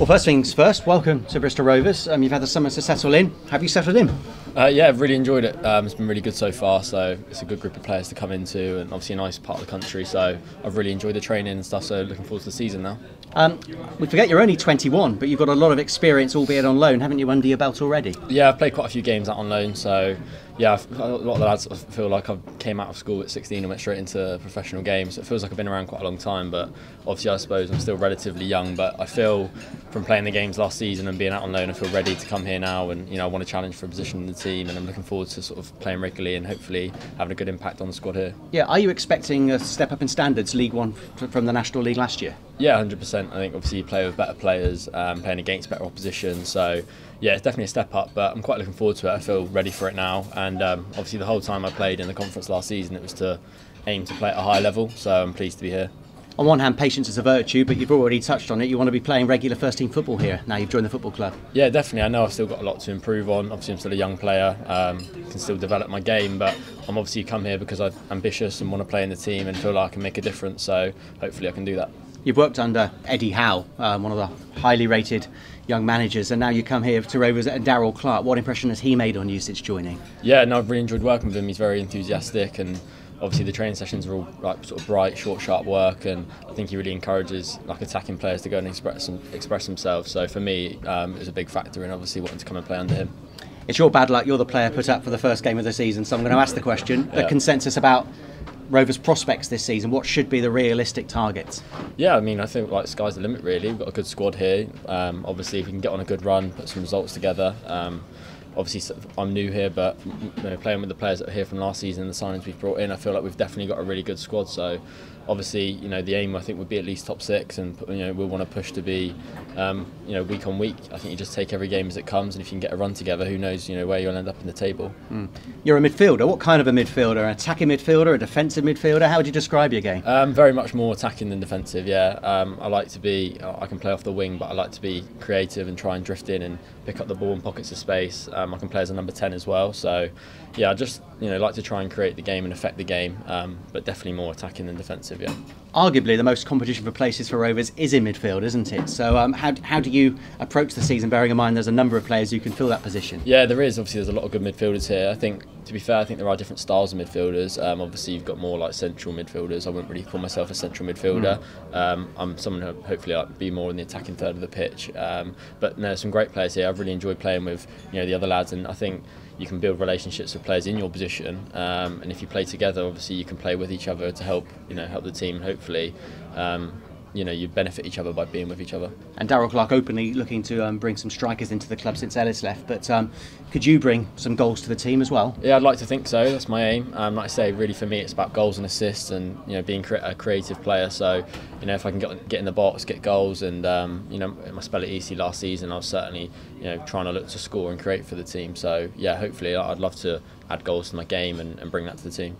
Well, first things first, welcome to Bristol Rovers. You've had the summer to settle in. Have you settled in? Yeah, I've really enjoyed it. It's been really good so far, so it's a good group of players to come into and obviously a nice part of the country, so I've really enjoyed the training and stuff, so looking forward to the season now. We forget you're only 21, but you've got a lot of experience, albeit on loan, haven't you, under your belt already? Yeah, I've played quite a few games out on loan, so yeah, a lot of the lads feel like I came out of school at 16 and went straight into professional games. It feels like I've been around quite a long time, but obviously I suppose I'm still relatively young, but I feel from playing the games last season and being out on loan, I feel ready to come here now, and I want to challenge for a position in the team, and I'm looking forward to sort of playing regularly and hopefully having a good impact on the squad here. Yeah, are you expecting a step up in standards, League One, from the National League last year? Yeah, 100%. I think obviously you play with better players, playing against better opposition, so yeah, it's definitely a step up, but I'm quite looking forward to it. I feel ready for it now, and obviously the whole time I played in the conference last season, it was to aim to play at a high level, so I'm pleased to be here. On one hand, patience is a virtue, but you've already touched on it. You want to be playing regular first-team football here now you've joined the football club. Yeah, definitely. I know I've still got a lot to improve on. Obviously, I'm still a young player, can still develop my game, but I'm obviously come here because I'm ambitious and want to play in the team and feel like I can make a difference, so hopefully I can do that. You've worked under Eddie Howe, one of the highly rated young managers, and now you come here to Rovers and Darryl Clark. What impression has he made on you since joining? Yeah, no, I've really enjoyed working with him. He's very enthusiastic, and obviously the training sessions are all like sort of bright, short, sharp work, and I think he really encourages like attacking players to go and express themselves. So for me, it was a big factor in obviously wanting to come and play under him. It's your bad luck. You're the player put up for the first game of the season, so I'm going to ask the question: the consensus about Rovers' prospects this season. What should be the realistic targets? Yeah, I mean, I think like sky's the limit really. We've got a good squad here. Obviously, if we can get on a good run, put some results together. Obviously, I'm new here, but playing with the players that are here from last season and the signings we've brought in, I feel like we've definitely got a really good squad. So, obviously, the aim I think would be at least top six, and we'll want to push to be, week on week. I think you just take every game as it comes, and if you can get a run together, who knows, where you'll end up in the table. You're a midfielder. What kind of a midfielder? An attacking midfielder, a defensive midfielder? How would you describe your game? Very much more attacking than defensive. Yeah, I like to be. I can play off the wing, but I like to be creative and try and drift in and pick up the ball in pockets of space. I can play as a number 10 as well. So, yeah, I just like to try and create the game and affect the game, but definitely more attacking than defensive. Yeah. Arguably, the most competition for places for Rovers is in midfield, isn't it? So, how do you approach the season, bearing in mind there's a number of players who can fill that position? Yeah, there is. Obviously, there's a lot of good midfielders here. I think, to be fair, I think there are different styles of midfielders. Obviously, you've got more like central midfielders. I wouldn't really call myself a central midfielder. I'm someone who hopefully like be more in the attacking third of the pitch. But no, some great players here. I've really enjoyed playing with the other lads, and I think you can build relationships with players in your position, and if you play together, obviously you can play with each other to help the team. Hopefully, you benefit each other by being with each other. And Darryl Clark openly looking to bring some strikers into the club since Ellis left, but could you bring some goals to the team as well? Yeah, I'd like to think so. That's my aim. Like I say, really for me, it's about goals and assists, and being a creative player. So if I can get in the box, get goals, and in my spell at EC last season, I was certainly trying to look to score and create for the team. So yeah, hopefully I'd love to add goals to my game and bring that to the team.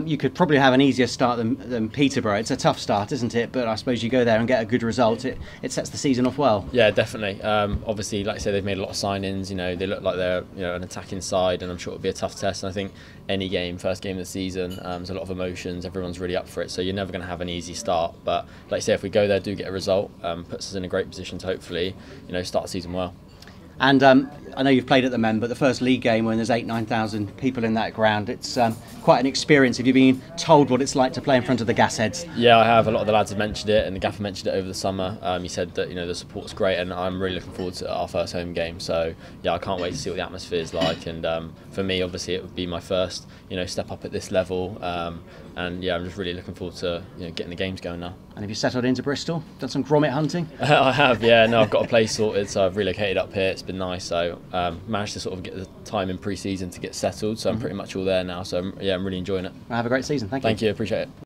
You could probably have an easier start than Peterborough. It's a tough start, isn't it? But I suppose you go there and get a good result. It sets the season off well. Yeah, definitely. Obviously, like I say, they've made a lot of signings. They look like they're an attacking side, and I'm sure it'll be a tough test. And I think any game, first game of the season, there's a lot of emotions. Everyone's really up for it, so you're never going to have an easy start. But like I say, if we go there, do get a result, puts us in a great position to hopefully start the season well. And I know you've played at the Men, but the first league game when there's 8,000-9,000 people in that ground, it's quite an experience. Have you been told what it's like to play in front of the gas heads? Yeah, I have. A lot of the lads have mentioned it, and the gaffer mentioned it over the summer. He said that the support's great, and I'm really looking forward to our first home game. So yeah, I can't wait to see what the atmosphere is like. And for me, obviously, it would be my first step up at this level. And yeah, I'm just really looking forward to getting the games going now. And have you settled into Bristol? Done some grommet hunting? I have, yeah. No, I've got a place sorted, so I've relocated up here. It's been nice. So managed to sort of get the time in pre-season to get settled. So I'm pretty much all there now. So yeah, I'm really enjoying it. Well, have a great season. Thank you. Thank you. Appreciate it.